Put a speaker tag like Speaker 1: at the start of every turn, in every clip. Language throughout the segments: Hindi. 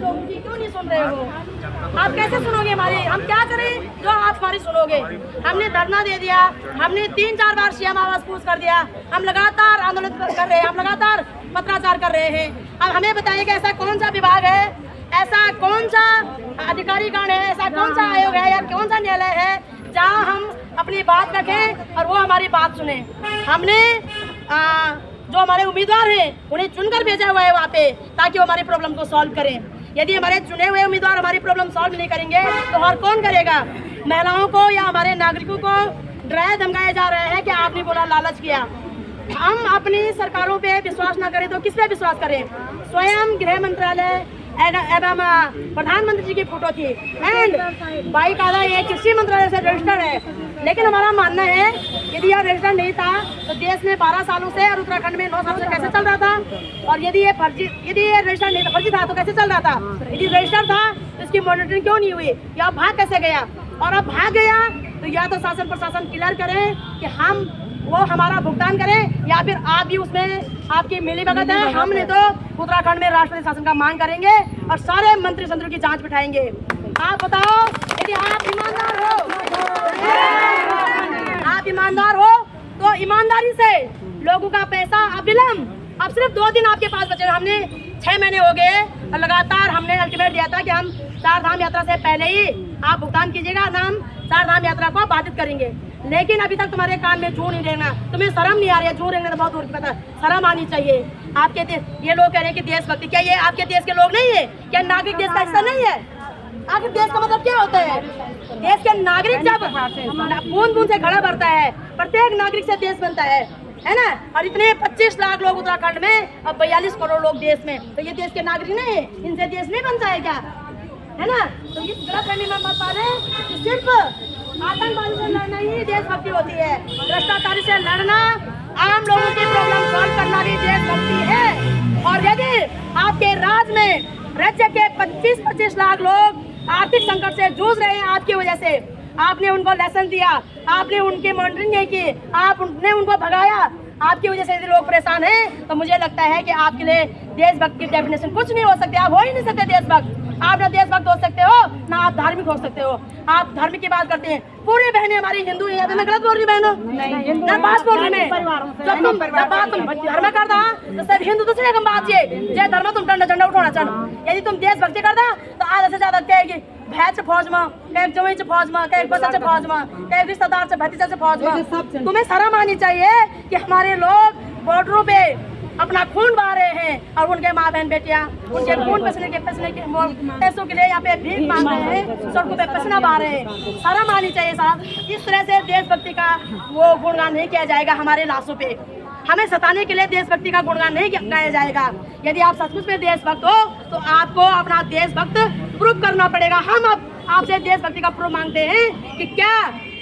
Speaker 1: लोगों की क्यों नहीं सुन रहे हो? आप कैसे सुनोगे हमारी? हम क्या करें जो आप हमारी सुनोगे? हमने धरना दे दिया, हमने 3-4 बार सीएम आवास पूछ कर दिया, हम लगातार आंदोलन कर रहे हैं, हम लगातार पत्राचार कर रहे हैं। अब हमें बताइए कि ऐसा कौन सा विभाग है, ऐसा कौन सा अधिकारीगण है, ऐसा कौन सा आयोग है या कौन सा न्यायालय है जहां हम अपनी बात रखें और वो हमारी बात सुने? हमने जो हमारे उम्मीदवार हैं उन्हें चुनकर भेजा हुआ है वहाँ पे, ताकि वो हमारी प्रॉब्लम को सॉल्व करें। यदि हमारे चुने हुए उम्मीदवार हमारी प्रॉब्लम सॉल्व नहीं करेंगे तो और कौन करेगा? महिलाओं को या हमारे नागरिकों को डराया धमकाया जा रहा है कि आपने बोला लालच किया। हम अपनी सरकारों पे विश्वास ना करें तो किस पे विश्वास करें? स्वयं गृह मंत्रालय एवं प्रधानमंत्री जी की फोटो थी एंड बाकायदा ये कृषि मंत्रालय से रजिस्टर्ड है। लेकिन हमारा मानना है यदि यह रजिस्टर्ड नहीं था तो देश में 12 सालों से और उत्तराखंड में 9 सालों से कैसे चल रहा था? और यदि ये रजिस्टर्ड नहीं था, फर्जी था तो कैसे चल रहा था? यदि रजिस्टर्ड था तो इसकी मॉनिटरिंग क्यों नहीं हुई? या भाग कैसे गया? और अब भाग गया तो या तो शासन प्रशासन क्लियर करें कि हम वो हमारा भुगतान करें या फिर आप भी उसमें आपकी मिलीभगत है। हमने तो उत्तराखंड में राष्ट्रपति शासन का मांग करेंगे और सारे मंत्री संतरों की जांच बिठाएंगे। आप बताओ, यदि आप ईमानदार हो तो ईमानदारी से लोगों का पैसा अविलंब, अब सिर्फ 2 दिन आपके पास बचे। हमने 6 महीने हो गए और लगातार हमने अल्टीमेट दिया था कि हम 4 धाम यात्रा से पहले ही आप भुगतान कीजिएगा, हम 4 धाम यात्रा को बाधित करेंगे। लेकिन अभी तक तुम्हारे कान में जू नहीं देना, तुम्हें शर्म नहीं आ रही है? जू रेंगना तो बहुत दूर की बात है, शर्म आनी चाहिए आपके ये लोग कह रहे हैं कि देशभक्ति, क्या ये आपके देश के लोग नहीं है? क्या नागरिक देश का हिस्सा नहीं है? आखिर देश का मतलब क्या होता है? देश के नागरिक जब बूंद बूंद से घड़ा भरता है, प्रत्येक नागरिक से देश बनता है ना? और इतने 25 लाख लोग उत्तराखंड में और 42 करोड़ लोग देश में, तो ये देश के नागरिक नहीं है? इनसे देश नहीं बनता है क्या? है ना? तो इस गलतफहमी में मत पा रहे कि सिर्फ आतंकवादी से लड़ना ही देशभक्ति होती है। भ्रष्टाचारी से लड़ना, आम लोगों की प्रॉब्लम सॉल्व करना भी देशभक्ति है। और यदि आपके राज्य के 25 लाख लोग आर्थिक संकट से जूझ रहे हैं आपकी वजह से, आपने उनको लेसन दिया, आपने उनकी मॉनिटरिंग नहीं की, आपने उनको भगाया, आपकी वजह से यदि लोग परेशान हैं तो मुझे लगता है कि आपके लिए देशभक्त की डेफिनेशन कुछ नहीं हो सकती। आप हो ही नहीं सकते देशभक्त। आप ना देशभक्त हो सकते हो ना आप धार्मिक हो सकते हो। आप धर्म की बात करते हैं, पूरी बहनें हमारी हिंदू हैं। मैं गलत बोल रही बहनों? नहीं, बात बोल रही मैं। जब तुम धर्म करता तो सब हिंदू दूसरे कम बात जय धर्म तुम झंडा उठाना चाहो। यदि तुम देशभक्ति करता तो आधा से ज्यादा कहेगी भैंस फौज में, कहीं जमीन से फौज में, कहीं बच्चा से फौज में, कहीं रिश्तेदार से भतीजा से फौज में। तुम्हें शर्म आनी चाहिए कि हमारे लोग बॉर्डरों पे अपना खून बहा रहे हैं और उनके माँ बहन बेटियां उनके खून पसीने के पैसों के लिए यहाँ पे भीख मांग रहे हैं, सड़कों पे पसीना बहा रहे हैं। शर्म आनी चाहिए साहब। इस तरह से देशभक्ति का वो गुणगान नहीं किया जाएगा हमारे लाशों पे। हमें सताने के लिए देशभक्ति का गुणगान नहीं गाया जाएगा। यदि आप सचमुच में देशभक्त हो तो आपको अपना देशभक्त प्रूव करना पड़ेगा। हम अब आपसे देशभक्ति का प्रूफ मांगते हैं कि क्या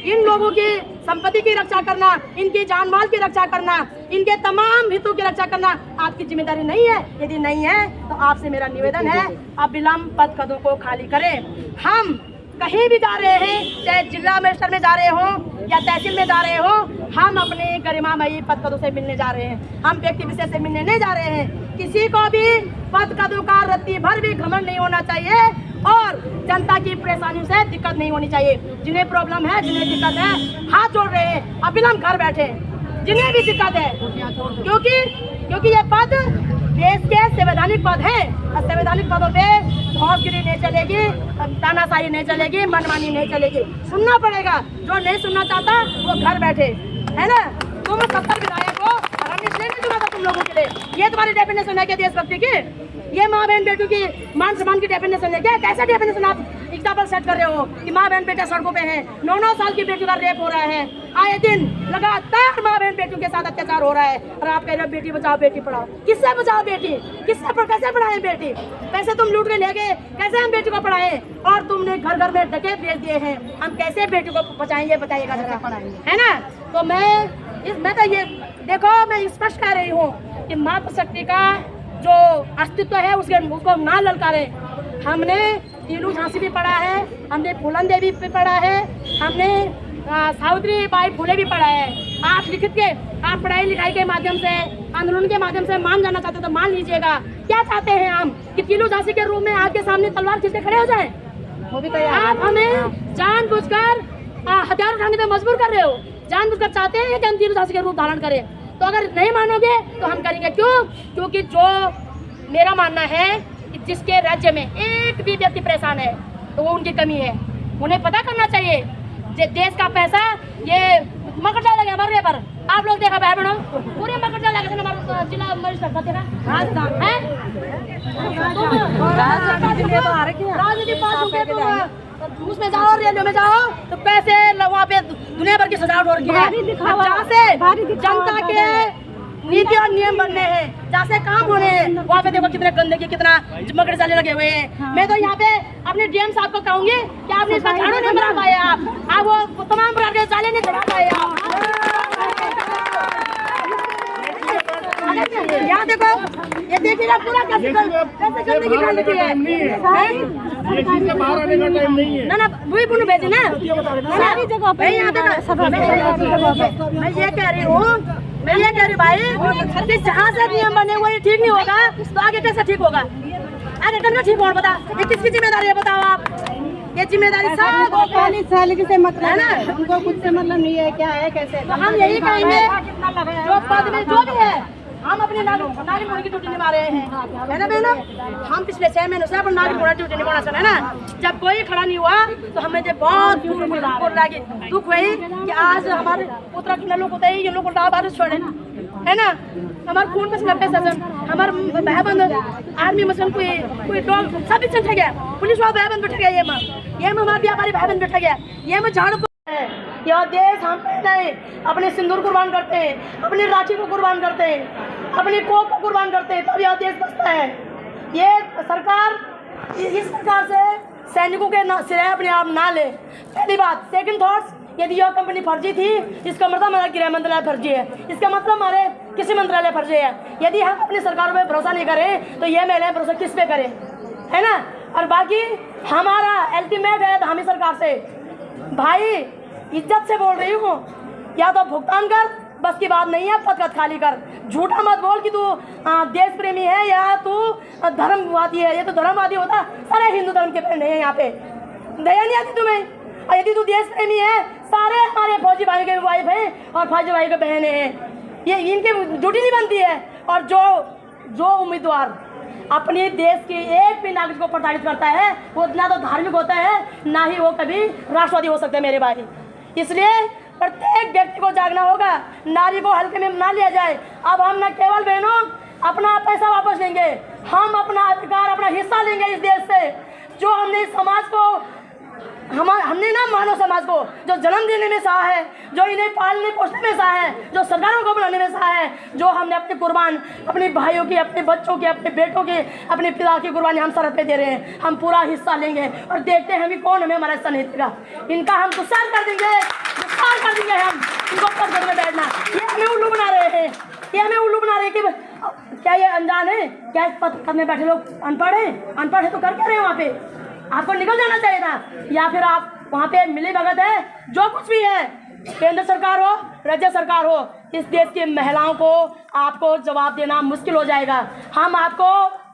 Speaker 1: इन लोगों की संपत्ति की रक्षा करना, इनकी जान माल की रक्षा करना, इनके तमाम हितों की रक्षा करना आपकी जिम्मेदारी नहीं है? यदि नहीं है तो आपसे मेरा निवेदन है, आप विलंब पद पदों को खाली करें। हम कहीं भी जा रहे हैं, चाहे जिला मजिस्ट्रेट में जा रहे हो या तहसील में जा रहे हो, हम अपने गरिमामयी पद पदों से मिलने जा रहे हैं। हम व्यक्ति विशेष से मिलने नहीं जा रहे हैं। किसी को भी पद पदों का रत्ती भर भी घमंड नहीं होना चाहिए और जनता की परेशानियों से दिक्कत नहीं होनी चाहिए। जिन्हें प्रॉब्लम है, जिन्हें दिक्कत है, हाथ जोड़ रहे हैं, अविलंब घर बैठे। जिन्हें भी दिक्कत है, क्योंकि ये पद देश के संवैधानिक पद है और संवैधानिक पदों पे धौंसगिरी नहीं चलेगी, तानाशाही नहीं चलेगी, मनमानी नहीं चलेगी। सुनना पड़ेगा। जो नहीं सुनना चाहता वो घर बैठे, है ना? तुम 70 विधायक हो और हमने इसलिए नहीं चुना था तुम लोगों के लिए। ये तुम्हारी डेफिनेशन है क्या देशभक्ति की? ये माँ बहन बेटों की मान सम्मान की डेफिनेशन है क्या? कैसा डेफिनेशन आप एग्जाम्पल सेट कर रहे हो कि माँ बहन बेटे सड़कों पे हैं, 9-9 साल की बेटी का रेप हो रहा है, आए दिन लगातार माँ बहन बेटियों के साथ अत्याचार हो रहा है और आप कह रहे हो बेटी बचाओ बेटी पढ़ाओ। किससे बचाओ बेटी? कैसे पढ़ाए बेटी? पैसे तुम लूट के ले गए, कैसे हम बेटी को पढ़ाए? और तुमने घर घर में डकैत भेज दिए हैं, हम कैसे बेटी को बचाएंगे बताइएगा जरा, है ना? तो मैं तो ये देखो, मैं स्पष्ट कह रही हूँ कि मातृशक्ति का जो अस्तित्व है उसको ना ललकारे। हमने तीनू झांसी भी पढ़ा है, हमने फूलन देवी भी पढ़ा है, हमने सावित्री बाई फुले भी पढ़ा है। आप लिखित के, आप पढ़ाई लिखाई के माध्यम से, आंदोलन के माध्यम से मान जाना चाहते तो मान लीजिएगा। क्या चाहते हैं हम कि तीनों झांसी के रूप में आपके सामने तलवार खींच के खड़े हो जाएं? वो भी तैयार। आप हमें जानबूझकर हथियार उठाने पे मजबूर कर रहे हो, जानबूझकर चाहते हैं कि हम तीनों झांसी के रूप धारण करें। तो अगर नहीं मानोगे तो हम करेंगे। क्यों? क्योंकि जो मेरा मानना है कि जिसके राज्य में एक भी व्यक्ति परेशान है तो वो उनकी कमी है। उन्हें पता करना चाहिए देश का पैसा ये मकड़ डाला गया हमारे पर। आप लोग देखा भाई बहनों, पूरे मकड़ डाला गया हमारा जिला मजिस्ट्रेट देखा राजनीति उसमें जाओ, रैलियों में जाओ तो पैसे वहाँ पे दुनिया भर की सजावट हो रही है। जहाँ से जनता के नीति और नियम बनने हैं, जहाँ से काम होने हैं, वहाँ पे देखो कितने गंदगी, कितना मकड़ जाले लगे हुए हैं। मैं तो यहाँ पे अपने डीएम साहब को कहूँगी कि आपने इसका झाड़ू नहीं बना पाए, आप वो तमाम प्रकार के जाले नहीं चढ़ा पाए। यहाँ देखो, ये देखिएगा पूरा कैसे गंदगी फैल रही है। ना ना वही पुनः भेजे ना सारी जगह पे। यहाँ मैं ये कह रही हूँ भाई, जहाँ से नियम बने वही ठीक नहीं होगा तो आगे कैसे ठीक होगा? आगे करना ठीक होगा? बता, ये किसकी जिम्मेदारी है? बताओ आप। ये जिम्मेदारी सब से मतलब है ना, उनको कुछ से मतलब नहीं है क्या है कैसे। तो हम यही कहेंगे जो पद में जो भी है, हम अपने नागरिक होने की ड्यूटी निभा रहे हैं, है ना बहनों। हम पिछले 6 महीनों से अपने नागरिक होने की ड्यूटी निभाना चाह रहे हैं ना। जब कोई खड़ा नहीं हुआ तो हमें जो बहुत दुख हुई कि आज हमारे उत्तराखंड लोग होते ही ये लोग बारिश छोड़े, है ना। हमारे खून में से सजन, हमारे भाई बंद आर्मी मसन कोई डॉग सब भी बैठ गया, पुलिस वाला भाई बंद बैठ गया, ये में हमारे व्यापारी भाई बंद बैठ गया, ये में झाड़ यह देश हम नहीं अपने सिंदूर कुर्बान करते हैं, अपनी राखी को कुर्बान करते हैं, अपनी कोक को कुर्बान करते हैं, तब यह देश बचता है। ये सरकार इस प्रकार से सैनिकों के सिरे अपने आप ना ले। पहली बात। सेकंड थॉट्स, यदि यह कंपनी फर्जी थी इसका मतलब हमारा गृह मंत्रालय फर्जी है, इसका मतलब हमारे किसी मंत्रालय फर्जी है। यदि हम अपनी सरकारों पर भरोसा नहीं करें तो ये महिलाएं भरोसा किस पे करें, है ना। और बाकी हमारा अल्टीमेट है धामी सरकार से, भाई इज्जत से बोल रही हूँ, या तो भुगतान कर, बस की बात नहीं है, पद खाली कर। झूठा मत बोल कि तू देश प्रेमी है या तू धर्मवादी है। ये तो धर्मवादी होता सारे हिंदू धर्म के पहले हैं यहाँ पे, दया नहीं आती तुम्हें। और यदि तू देश प्रेमी है, सारे हमारे फौजी भाई के वाइफ हैं और फौजी भाई के बहनें हैं, ये इनकी ड्यूटी नहीं बनती है। और जो उम्मीदवार अपने देश के एक भी नागरिक को प्रताड़ित करता है वो ना तो धार्मिक होता है, ना ही वो कभी राष्ट्रवादी हो सकते हैं मेरे भाई। इसलिए प्रत्येक व्यक्ति को जागना होगा, नारी को हल्के में ना लिया जाए। अब हम न केवल बहनों अपना पैसा वापस लेंगे, हम अपना अधिकार, अपना हिस्सा लेंगे इस देश से। जो हमने इस समाज को हमने ना मानव समाज को जो जन्म देने में सहा है, जो इन्हें पालने पोषने में सहा है, जो सरकारों को बनाने में सहा है, जो हमने अपने कुर्बान अपने भाइयों की, अपने बच्चों की, अपने बेटों की, अपने पिता की कुर्बानी हम सरहद पे दे रहे हैं। हम पूरा हिस्सा लेंगे और देखते हैं हमें कौन हमें हमारा हिस्सा नहीं देगा। इनका हम गुस्सार कर देंगे, हम इनको पद में बैठना। ये हमें उल्लू बना रहे हैं, ये हमें उल्लू बना रहे हैं कि क्या ये अनजान है, क्या पद में बैठे लोग अनपढ़ है तो कर क्या रहे हैं वहाँ पे? आपको निकल जाना चाहिए था, या फिर आप वहाँ पे मिली भगत है। जो कुछ भी है, केंद्र सरकार हो, राज्य सरकार हो, इस देश की महिलाओं को आपको जवाब देना मुश्किल हो जाएगा। हम आपको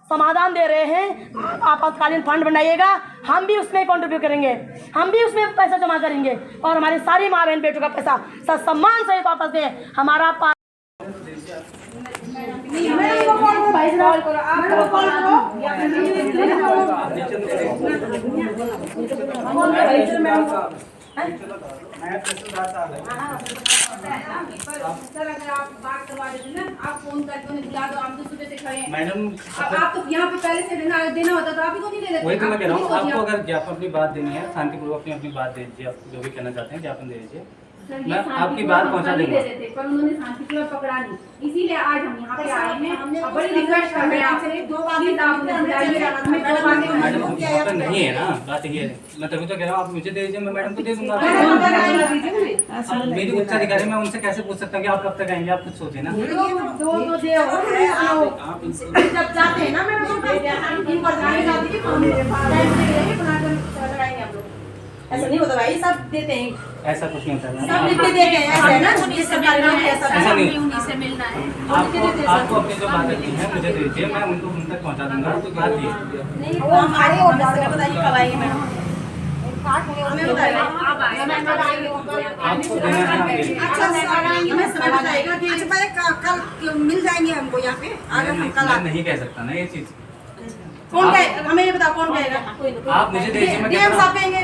Speaker 1: समाधान दे रहे हैं, आपातकालीन फंड बनाइएगा, हम भी उसमें कंट्रीब्यूट करेंगे, हम भी उसमें पैसा जमा करेंगे और हमारी सारी माँ बहन बेटों का पैसा सम्मान सहित वापस दें। हमारा
Speaker 2: सर अगर आप बात करवा देते ना, आप फोन करके उन्हें बुला दो, आप तो सुबह से खड़े हैं मैडम। आप तो यहाँ पे पहले से देना होता तो आप ही को नहीं दे देते।
Speaker 3: वही तो मैं कह रहा हूँ, आपको अगर ज्ञापन अपनी बात देनी है, शांतिपूर्वक अपनी बात दे दीजिए, आप जो भी कहना चाहते हैं ज्ञापन दे दीजिए, मैं आपकी बात पहुँचा दूंगा।
Speaker 2: पर उन्होंने शांतिपूर्वक पकड़ा नहीं, इसीलिए आज हम यहाँ पे आए हैं। बड़ी रिक्वेस्ट कर रहे हैं आपसे,
Speaker 3: मैडम नहीं है ना, बात ये है, मैं तभी तो कह रहा हूँ आप मुझे दे दीजिए, मैं मैडम को दे दूंगा। मेरी उच्च अधिकारी, मैं उनसे कैसे पूछ सकता हूँ कि आप कब तक आएंगे? आप कुछ सोचे ना,
Speaker 1: जब जाते हैं ना ऐसा नहीं होता भाई, सब देते हैं,
Speaker 3: ऐसा कुछ नहीं होता है
Speaker 1: सब लिख के देते हैं, ऐसा है ना, जिस सरकार ने ऐसा
Speaker 3: ऐसा नहीं।
Speaker 2: उन्हीं से मिलना है।
Speaker 3: आपको अपनी जो बात रखी है मुझे दे दीजिए, मैं उनको उन तक पहुंचा दूंगा। तो बात ये
Speaker 1: नहीं, वो हमारे और बताइए कब आएंगे मैडम, हमें बताइए
Speaker 2: आप आए, मैं बताएंगे
Speaker 3: आपको देना है हम दे देंगे।
Speaker 1: अच्छा हमें समय बताएगा कि
Speaker 4: अच्छा भाई कल मिल जाएंगे हमको यहाँ पे, अगर हम कल
Speaker 3: मैं नहीं कह सकता ना ये चीज।
Speaker 1: कौन कहे, हमें ये बताओ कौन कहेगा,
Speaker 3: आप मुझे दे दीजिए, मैं
Speaker 1: डीएम साहब कहेंगे,
Speaker 3: आप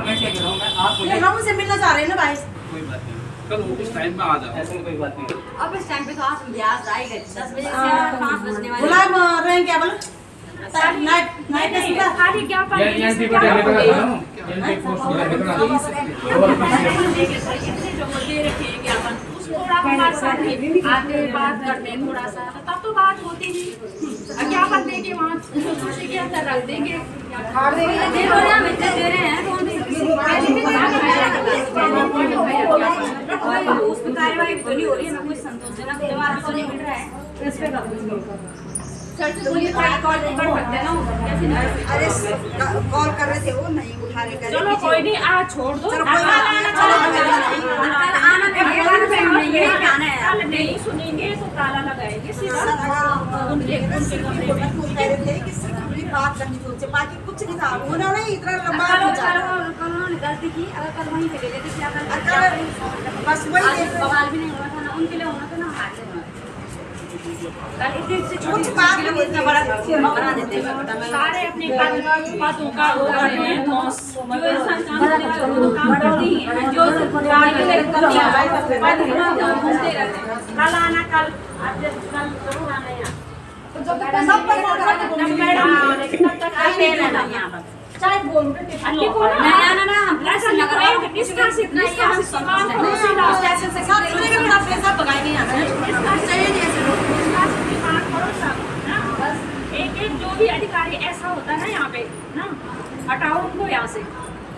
Speaker 3: मैं क्या कह रहा हूँ, मैं आप मुझे
Speaker 1: हम उनसे मिलना चाह रहे हैं ना भाई।
Speaker 3: कोई बात नहीं,
Speaker 5: कल उस टाइम में आ जाओ।
Speaker 3: ऐसे में कोई बात नहीं।
Speaker 2: अब इस टाइम पे तो आप ब्याज आएगा 10 बजे से 5 बजने वाले।
Speaker 1: गुलाब रहे क्या बोला, नाइट नाइट में सुबह
Speaker 2: खाली क्या
Speaker 3: यार यहाँ पे क्या
Speaker 2: जो दे रखे हैं ज्ञापन थोड़ा हमारे साथ आते बात करते हैं थोड़ा सा, तब तो बात होती नहीं। ज्ञापन देके वहाँ उसी के अंदर रख देंगे, दे रहे हैं उस पर कार्यवाही तो नहीं हो रही है, कुछ संतोषजनक जवाब तो नहीं मिल रहा है। सर से बोलिए कॉल कर सकते हैं ना, कैसे नहीं?
Speaker 4: अरे कॉल कर रहे थे वो नहीं उठा रहे।
Speaker 2: चलो कोई नहीं, आज छोड़ दो,
Speaker 4: चलो कोई बात नहीं,
Speaker 2: कल नहीं सुनेंगे तो ताला लगाएंगे सीधा उनके कमरे में।
Speaker 4: कह रहे थे कि सिर्फ बात करनी थी उनसे, बाकी कुछ नहीं था। उन्होंने इतना लंबा
Speaker 2: कल उन्होंने गलती की, अगर कल वहीं पे ले लेते क्या करते?
Speaker 4: बस वही
Speaker 2: बवाल भी नहीं होना था ना, उनके लिए होना था ना हमारे लिए होना था। कल इतनी से
Speaker 4: कुछ बात नहीं, इतना बड़ा
Speaker 2: बना देते हैं सारे अपने पदों का वो कर रहे हैं, जो इंसान काम करने वाले वो काम करती हैं, जो घूमते रहते हैं। कल आना, कल जरूर आना यहाँ। तब तक आते रहना यहाँ पर। नहीं आना ना, हम ऐसा लग रहा है कि इसका से इतना ही हम सम्मान को सीधा स्टेशन से
Speaker 1: सब भगाएंगे यहाँ से,
Speaker 2: एक जो भी अधिकारी ऐसा होता है ना यहाँ पे ना, हटाओ उनको यहाँ से।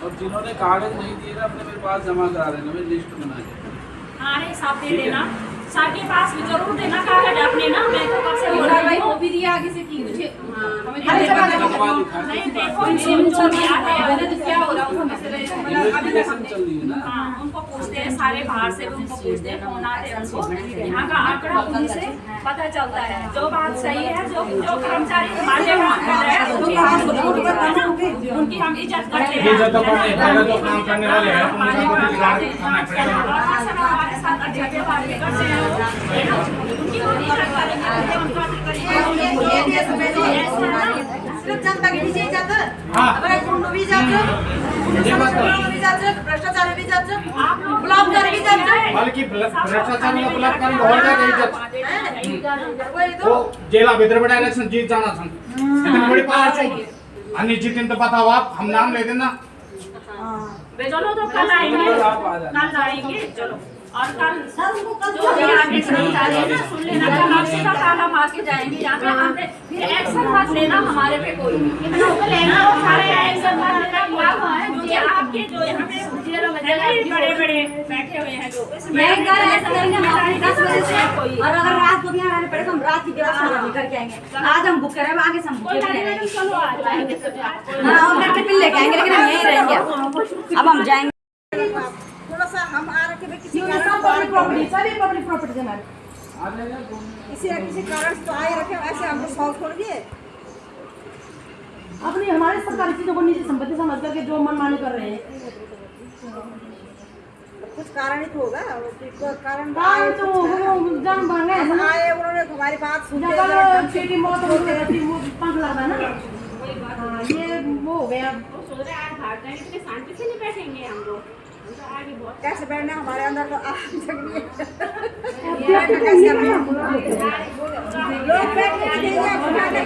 Speaker 5: और जिन्होंने कागज नहीं दिए ना अपने मेरे पास जमा करा देना, मैं लिस्ट बना के।
Speaker 2: हाँ रे साहब दे देना, सर के पास भी जरूर देना कागज अपने ना, मैं तो कब से बोल रही हूँ। वो भी दिया किसी की मुझे, नहीं देखो इनको भी आते हैं तो क्या हो रहा है
Speaker 5: इन्वेस्टिगेशन चल रही है ना।
Speaker 2: हाँ उनको पूछते हैं, सारे बाहर से भी उनको पूछते हैं, फोन आते हैं उनको, यहाँ का आंकड़ा उन्हीं से पता चलता है। जो बात सही है, जो कर्मचारी हमारे काम कर रहे हैं उनकी हम इज्जत करते हैं,
Speaker 3: इज्जत तो करते हैं, जो काम करने वाले हैं
Speaker 2: हमारे साथ अच्छे व्यवहार करते हैं, उनकी हम इज्जत करेंगे, उनका
Speaker 1: सिर्फ जनता के पीछे ही जातं, अगर गुंड भी जातं, भी जातं, भ्रष्टाचारी भी जातं, बलात्कार भी जातं,
Speaker 6: बल्कि भ्रष्टाचार में बलात्कार में और ज्यादा इज्जत
Speaker 1: वो
Speaker 6: वो जेला भीतर बड़ा इलेक्शन जीत जाना था, इतनी बड़ी पावर चौकी अन्य जीतें तो बताओ आप, हम नाम ले देना।
Speaker 2: चलो तो कल आएंगे चलो, और कल जो भी आगे कर्मचारी है ना सुन लेना, कल आप सीधा ताला मार के जाएंगे यहाँ पे, हमने फिर एक्शन मत लेना हमारे पे कोई, इतना तो लेना और सारे एक्शन मत लेना। जो आपके जो यहाँ पे बड़े बड़े बैठे हुए हैं जो ऐसा करेंगे 10 बजे से कोई,
Speaker 4: और अगर रात को भी आना पड़े तो हम रात की व्यवस्था भी करके आएंगे। आज हम बुक करें, आगे से हम बुक करेंगे।
Speaker 2: चलो आ जाएंगे सब
Speaker 4: हाँ और टिफिन लेके आएंगे, लेकिन हम यहीं रहेंगे। अब हम जाएंगे, थोड़ा सा हम आ रखे किसी
Speaker 1: पब्लिक प्रॉपर्टी, सभी पब्लिक प्रॉपर्टी हमारे,
Speaker 4: किसी न किसी कारण से तो आए रखे, ऐसे हमको सॉल्व कर दिए।
Speaker 1: अपनी हमारे सरकारी चीजों को निजी संपत्ति समझ करके जो मनमानी कर रहे हैं,
Speaker 4: कुछ कारण ही तो होगा, कारण
Speaker 1: तो जान भांगे
Speaker 4: आए उन्होंने हमारी बात सुन
Speaker 1: जब चीटी मौत हो गई वो पंख लगा ना, हाँ, ये वो हो गया।
Speaker 2: सोच रहे आज भाग जाएंगे तो शांति से नहीं बैठेंगे हम लोग, आगे बहुत
Speaker 4: कैसे बैठना हमारे अंदर तो आग जग रही है। लोग बैठने के लिए बैठने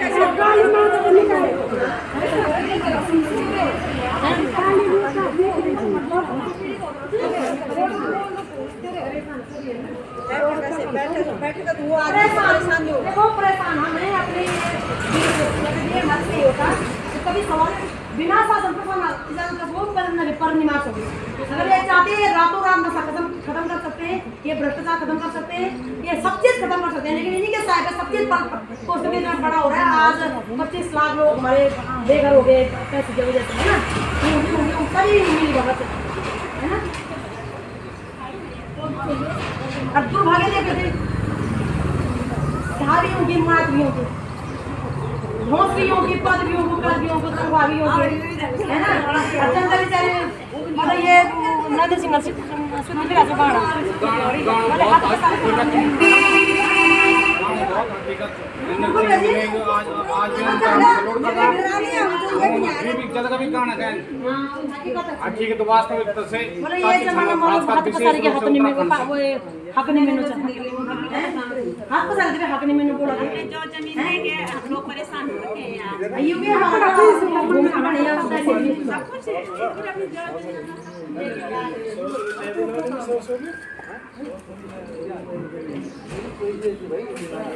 Speaker 4: बैठे तो वो आगे परेशान नहीं होगा।
Speaker 1: देखो परेशान हमें अपने ये मत नहीं होता, कभी सवाल बिना शासन पर निवास हो गई। अगर ये चाहते हैं रातों रात नशा खत्म कर सकते हैं, ये भ्रष्टाचार खत्म कर सकते हैं, ये सब चीज खत्म कर सकते हैं, लेकिन इन्हीं के साथ सब चीज पोस्ट के तरफ बड़ा हो रहा है। आज 25 लाख लोग हमारे बेघर हो गए पैसे की वजह से, है ना, सभी मिली भगत है ना। और दुर्भाग्य देखते धारियों की मातवियों की नौकरियों की पदवियों को पदवियों को तनख्वाहियों की, है ना। अत्यंत बेचारे मतलब ये नदी सिंह सुन भी राजू बाड़ा वाले हाथ के साथ
Speaker 6: अच्छी के तो वास्तविक से
Speaker 1: बोले ये जमाना में हाथ पसारी के हाथ नहीं में वो हक नहीं मिलना चाहिए, हाथ पसारी के हक नहीं मिलना बोला
Speaker 2: जो जमीन लेके हम लोग परेशान हो रखे हैं यार।
Speaker 1: ये भी हमारा घूमना बढ़िया होता है
Speaker 2: सब कुछ है, फिर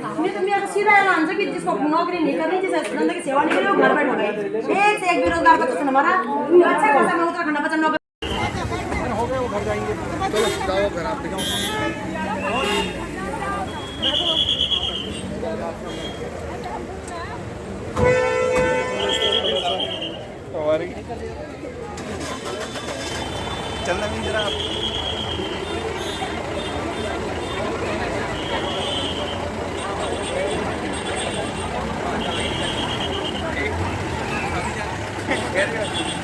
Speaker 2: अभी
Speaker 1: तो मेरा सीधा ऐलान है कि जिसको नौकरी नहीं करनी, जिसे धंधे की सेवा नहीं करी, वो घर बैठ हो गए। एक से एक बेरोजगार बच्चा से हमारा अच्छा खासा में उत्तराखंड बच्चा नौकरी
Speaker 7: चलना भी जरा
Speaker 6: Get it.